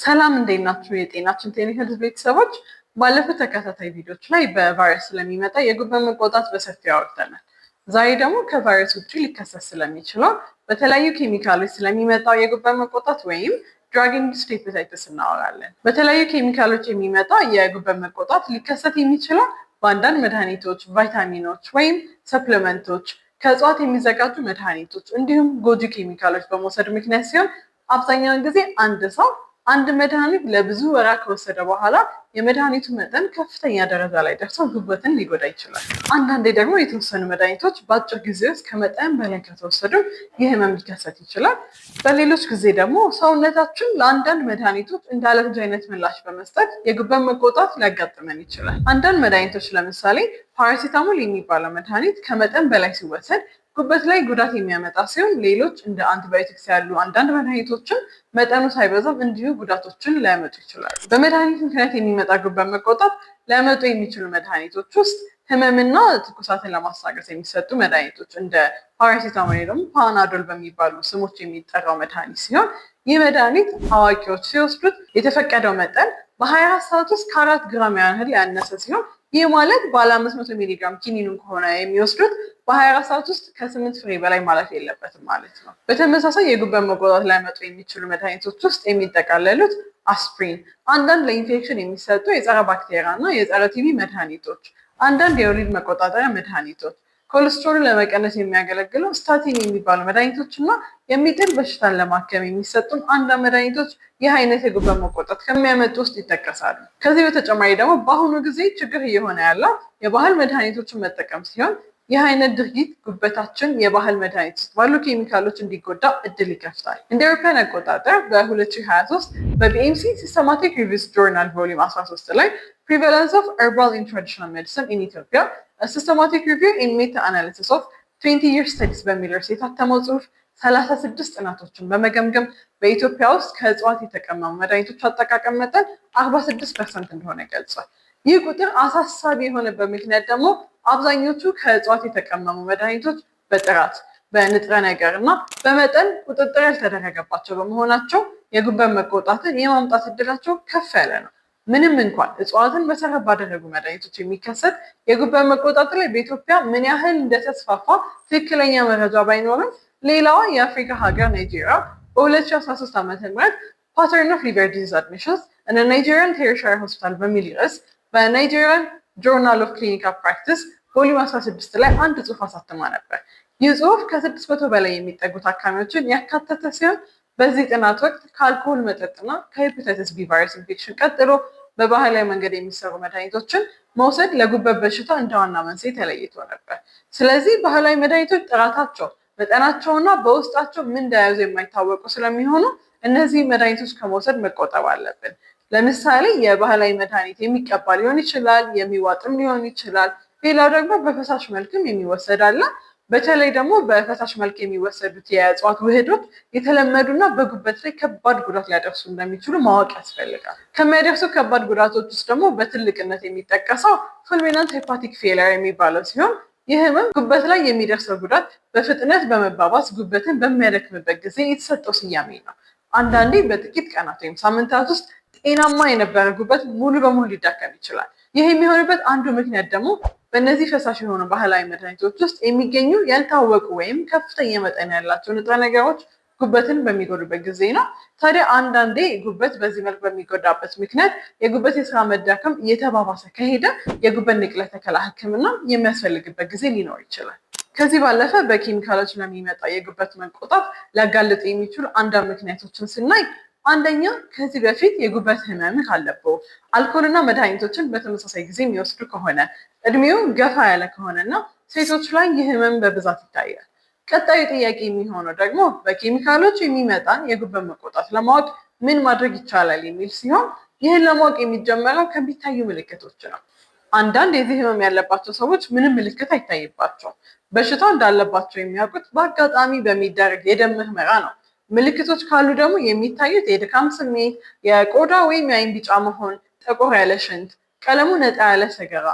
ሰላም እንዴት ናችሁ? የጤናችን ቴክኒክ ቤተሰቦች ባለፉት ተከታታይ ቪዲዮዎች ላይ በቫይረስ ስለሚመጣ የጉበት መቆጣት በሰፊው አውርተናል። ዛሬ ደግሞ ከቫይረስ ውጭ ሊከሰት ስለሚችለው በተለያዩ ኬሚካሎች ስለሚመጣው የጉበት መቆጣት ወይም ድራግ ኢንዱስድ ሄፓታይተስ እናወራለን። በተለያዩ ኬሚካሎች የሚመጣ የጉበት መቆጣት ሊከሰት የሚችለው በአንዳንድ መድኃኒቶች፣ ቫይታሚኖች ወይም ሰፕሊመንቶች፣ ከእጽዋት የሚዘጋጁ መድኃኒቶች እንዲሁም ጎጂ ኬሚካሎች በመውሰድ ምክንያት ሲሆን አብዛኛውን ጊዜ አንድ ሰው አንድ መድኃኒት ለብዙ ወራት ከወሰደ በኋላ የመድኃኒቱ መጠን ከፍተኛ ደረጃ ላይ ደርሶ ጉበትን ሊጎዳ ይችላል። አንዳንዴ ደግሞ የተወሰኑ መድኃኒቶች በአጭር ጊዜ ውስጥ ከመጠን በላይ ከተወሰዱ ይህ ህመም ሊከሰት ይችላል። በሌሎች ጊዜ ደግሞ ሰውነታችን ለአንዳንድ መድኃኒቶች እንደ አለርጂ አይነት ምላሽ በመስጠት የጉበት መቆጣት ሊያጋጥመን ይችላል። አንዳንድ መድኃኒቶች ለምሳሌ ፓራሲታሞል የሚባለው መድኃኒት ከመጠን በላይ ሲወሰድ ጉበት ላይ ጉዳት የሚያመጣ ሲሆን ሌሎች እንደ አንቲባዮቲክስ ያሉ አንዳንድ መድኃኒቶችን መጠኑ ሳይበዛም እንዲሁ ጉዳቶችን ሊያመጡ ይችላሉ። በመድኃኒት ምክንያት የሚመጣ ጉበት መቆጣት ሊያመጡ የሚችሉ መድኃኒቶች ውስጥ ህመምና ትኩሳትን ለማስታገስ የሚሰጡ መድኃኒቶች እንደ ፓራሲታሞል ወይም ፓናዶል በሚባሉ ስሞች የሚጠራው መድኃኒት ሲሆን ይህ መድኃኒት አዋቂዎች ሲወስዱት የተፈቀደው መጠን በ24 ሰዓት ውስጥ ከ4 ግራም ያህል ያነሰ ሲሆን ይህ ማለት ባለ 500 ሚሊግራም ኪኒኑን ከሆነ የሚወስዱት በ24 ሰዓት ውስጥ ከ8 ፍሬ በላይ ማለፍ የለበትም ማለት ነው። በተመሳሳይ የጉበት መቆጣት ሊያመጡ የሚችሉ መድኃኒቶች ውስጥ የሚጠቃለሉት አስፕሪን፣ አንዳንድ ለኢንፌክሽን የሚሰጡ የጸረ ባክቴሪያ እና የጸረ ቲቢ መድኃኒቶች፣ አንዳንድ የወሊድ መቆጣጠሪያ መድኃኒቶች፣ ኮሌስትሮልን ለመቀነስ የሚያገለግሉ ስታቲን የሚባሉ መድኃኒቶች እና የሚጥል በሽታን ለማከም የሚሰጡም አንዳንድ መድኃኒቶች ይህ አይነት የጉበት መቆጣት ከሚያመጡ ውስጥ ይጠቀሳሉ። ከዚህ በተጨማሪ ደግሞ በአሁኑ ጊዜ ችግር እየሆነ ያለው የባህል መድኃኒቶችን መጠቀም ሲሆን ይህ አይነት ድርጊት ጉበታችን የባህል መድኃኒት ውስጥ ባሉ ኬሚካሎች እንዲጎዳ እድል ይከፍታል። እንደ አውሮፓውያን አቆጣጠር በ2023 በቢኤምሲ ሲስተማቲክ ሪቪውስ ጆርናል ቮሊዩም 13 ላይ prevalence of herbal in traditional medicine in Ethiopia a systematic review in meta-analysis of 20-year studies በሚል ርዕስ የታተመው ጽሑፍ 36 ጥናቶችን በመገምገም በኢትዮጵያ ውስጥ ከእጽዋት የተቀመሙ መድኃኒቶች አጠቃቀም መጠን 46% እንደሆነ ገልጿል። ይህ ቁጥር አሳሳቢ የሆነበት ምክንያት ደግሞ አብዛኞቹ ከእጽዋት የተቀመሙ መድኃኒቶች በጥራት በንጥረ ነገር እና በመጠን ቁጥጥር ያልተደረገባቸው በመሆናቸው የጉበት መቆጣትን የማምጣት እድላቸው ከፍ ያለ ነው። ምንም እንኳን እጽዋትን መሰረት ባደረጉ መድኃኒቶች የሚከሰት የጉበት መቆጣት ላይ በኢትዮጵያ ምን ያህል እንደተስፋፋ ትክክለኛ መረጃ ባይኖርም ሌላዋ የአፍሪካ ሀገር ናይጄሪያ በ2013 ዓ.ም ፓተርን ኦፍ ሊቨር ዲዚዝ አድሚሽንስ እና ናይጄሪያን ቴሪሻሪ ሆስፒታል በሚል ርዕስ በናይጄሪያን ጆርናል ኦፍ ክሊኒካል ፕራክቲስ ቮሊዩም 16 ላይ አንድ ጽሑፍ አሳትማ ነበር። ይህ ጽሑፍ ከ600 በላይ የሚጠጉ ታካሚዎችን ያካተተ ሲሆን በዚህ ጥናት ወቅት ከአልኮሆል መጠጥና ከሄፓታይተስ ቢ ቫይረስ ኢንፌክሽን ቀጥሎ በባህላዊ መንገድ የሚሰሩ መድኃኒቶችን መውሰድ ለጉበት በሽታ እንደ ዋና መንስኤ ተለይቶ ነበር። ስለዚህ ባህላዊ መድኃኒቶች ጥራታቸው፣ መጠናቸውና በውስጣቸው ምን እንደያዙ የማይታወቁ ስለሚሆኑ እነዚህ መድኃኒቶች ከመውሰድ መቆጠብ አለብን። ለምሳሌ የባህላዊ መድኃኒት የሚቀባ ሊሆን ይችላል፣ የሚዋጥም ሊሆን ይችላል። ሌላው ደግሞ በፈሳሽ መልክም የሚወሰድ አለ። በተለይ ደግሞ በፈሳሽ መልክ የሚወሰዱት የእጽዋት ውህዶች የተለመዱና በጉበት ላይ ከባድ ጉዳት ሊያደርሱ እንደሚችሉ ማወቅ ያስፈልጋል። ከሚያደርሱ ከባድ ጉዳቶች ውስጥ ደግሞ በትልቅነት የሚጠቀሰው ፉልሚናንት ሄፓቲክ ፌለር የሚባለው ሲሆን ይህ ህመም ጉበት ላይ የሚደርሰው ጉዳት በፍጥነት በመባባስ ጉበትን በሚያደክምበት ጊዜ የተሰጠው ስያሜ ነው። አንዳንዴ በጥቂት ቀናት ወይም ሳምንታት ውስጥ ጤናማ የነበረ ጉበት ሙሉ በሙሉ ሊዳከም ይችላል። ይህ የሚሆንበት አንዱ ምክንያት ደግሞ በእነዚህ ፈሳሽ የሆኑ ባህላዊ መድኃኒቶች ውስጥ የሚገኙ ያልታወቁ ወይም ከፍተኛ መጠን ያላቸው ንጥረ ነገሮች ጉበትን በሚጎዱበት ጊዜ ነው። ታዲያ አንዳንዴ ጉበት በዚህ መልክ በሚጎዳበት ምክንያት የጉበት የስራ መዳከም እየተባባሰ ከሄደ የጉበት ንቅለ ተከላ ሕክምና የሚያስፈልግበት ጊዜ ሊኖር ይችላል። ከዚህ ባለፈ በኬሚካሎች ለሚመጣ የጉበት መቆጣት ሊያጋልጡ የሚችሉ አንዳንድ ምክንያቶችን ስናይ አንደኛ ከዚህ በፊት የጉበት ህመም ካለበው፣ አልኮልና መድኃኒቶችን በተመሳሳይ ጊዜ የሚወስዱ ከሆነ፣ እድሜው ገፋ ያለ ከሆነና ሴቶች ላይ ይህ ህመም በብዛት ይታያል። ቀጣዩ ጥያቄ የሚሆነው ደግሞ በኬሚካሎች የሚመጣን የጉበት መቆጣት ለማወቅ ምን ማድረግ ይቻላል የሚል ሲሆን ይህን ለማወቅ የሚጀመረው ከሚታዩ ምልክቶች ነው። አንዳንድ የዚህ ህመም ያለባቸው ሰዎች ምንም ምልክት አይታይባቸውም። በሽታው እንዳለባቸው የሚያውቁት በአጋጣሚ በሚደረግ የደም ምርመራ ነው። ምልክቶች ካሉ ደግሞ የሚታዩት የድካም ስሜት፣ የቆዳ ወይም የአይን ቢጫ መሆን፣ ጠቆር ያለ ሽንት፣ ቀለሙ ነጣ ያለ ሰገራ፣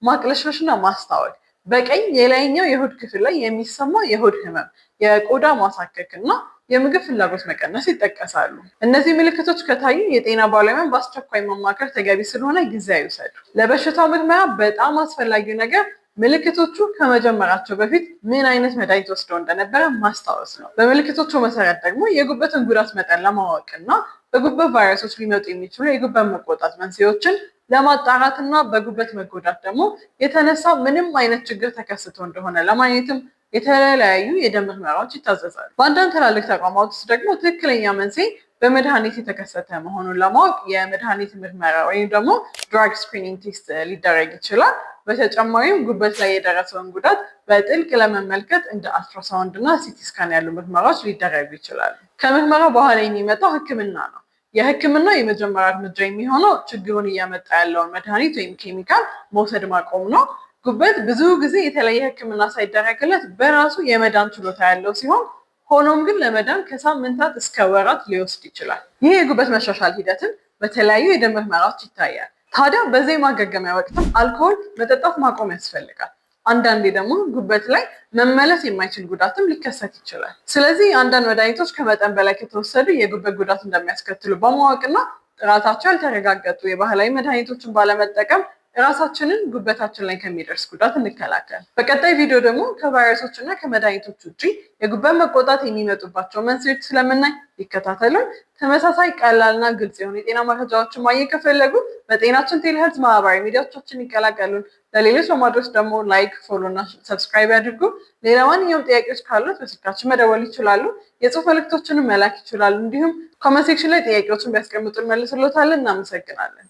ማቅለሽለሽና ማስታወክ፣ በቀኝ የላይኛው የሆድ ክፍል ላይ የሚሰማ የሆድ ህመም፣ የቆዳ ማሳከክ እና የምግብ ፍላጎት መቀነስ ይጠቀሳሉ። እነዚህ ምልክቶች ከታዩ የጤና ባለሙያን በአስቸኳይ ማማከር ተገቢ ስለሆነ ጊዜ አይውሰዱ። ለበሽታው ምርመራ በጣም አስፈላጊው ነገር ምልክቶቹ ከመጀመራቸው በፊት ምን አይነት መድኃኒት ወስደው እንደነበረ ማስታወስ ነው። በምልክቶቹ መሰረት ደግሞ የጉበትን ጉዳት መጠን ለማወቅ እና በጉበት ቫይረሶች ሊመጡ የሚችሉ የጉበት መቆጣት መንስኤዎችን ለማጣራት እና በጉበት መጎዳት ደግሞ የተነሳ ምንም አይነት ችግር ተከስቶ እንደሆነ ለማየትም የተለያዩ የደም ምርመራዎች ይታዘዛሉ። በአንዳንድ ትላልቅ ተቋማት ውስጥ ደግሞ ትክክለኛ መንስኤ በመድኃኒት የተከሰተ መሆኑን ለማወቅ የመድኃኒት ምርመራ ወይም ደግሞ ድራግ ስክሪኒንግ ቴስት ሊደረግ ይችላል። በተጨማሪም ጉበት ላይ የደረሰውን ጉዳት በጥልቅ ለመመልከት እንደ አልትራሳውንድ እና ሲቲ ስካን ያሉ ምርመራዎች ሊደረጉ ይችላሉ። ከምርመራው በኋላ የሚመጣው ሕክምና ነው። የሕክምና የመጀመሪያ እርምጃ የሚሆነው ችግሩን እያመጣ ያለውን መድኃኒት ወይም ኬሚካል መውሰድ ማቆም ነው። ጉበት ብዙ ጊዜ የተለየ ሕክምና ሳይደረግለት በራሱ የመዳን ችሎታ ያለው ሲሆን ሆኖም ግን ለመዳን ከሳምንታት እስከ ወራት ሊወስድ ይችላል። ይህ የጉበት መሻሻል ሂደትን በተለያዩ የደም ምርመራዎች ይታያል። ታዲያ በዚህ ማገገሚያ ወቅትም አልኮል መጠጣት ማቆም ያስፈልጋል። አንዳንዴ ደግሞ ጉበት ላይ መመለስ የማይችል ጉዳትም ሊከሰት ይችላል። ስለዚህ አንዳንድ መድኃኒቶች ከመጠን በላይ ከተወሰዱ የጉበት ጉዳት እንደሚያስከትሉ በማወቅና ጥራታቸው ያልተረጋገጡ የባህላዊ መድኃኒቶችን ባለመጠቀም ራሳችንን ጉበታችን ላይ ከሚደርስ ጉዳት እንከላከል። በቀጣይ ቪዲዮ ደግሞ ከቫይረሶች እና ከመድኃኒቶች ውጭ የጉበት መቆጣት የሚመጡባቸው መንስኤዎች ስለምናይ ይከታተሉን። ተመሳሳይ ቀላልና ግልጽ የሆኑ የጤና መረጃዎችን ማግኘት ከፈለጉ በጤናችን ቴሌሄልዝ ማህበራዊ ሚዲያዎቻችን ይቀላቀሉን። ለሌሎች ለማድረስ ደግሞ ላይክ፣ ፎሎ እና ሰብስክራይብ ያድርጉ። ሌላ ማንኛውም ጥያቄዎች ካሉት በስልካችን መደወል ይችላሉ። የጽሁፍ መልእክቶችንም መላክ ይችላሉ። እንዲሁም ኮመንት ሴክሽን ላይ ጥያቄዎችን ቢያስቀምጡ እንመልስልዎታለን። እናመሰግናለን።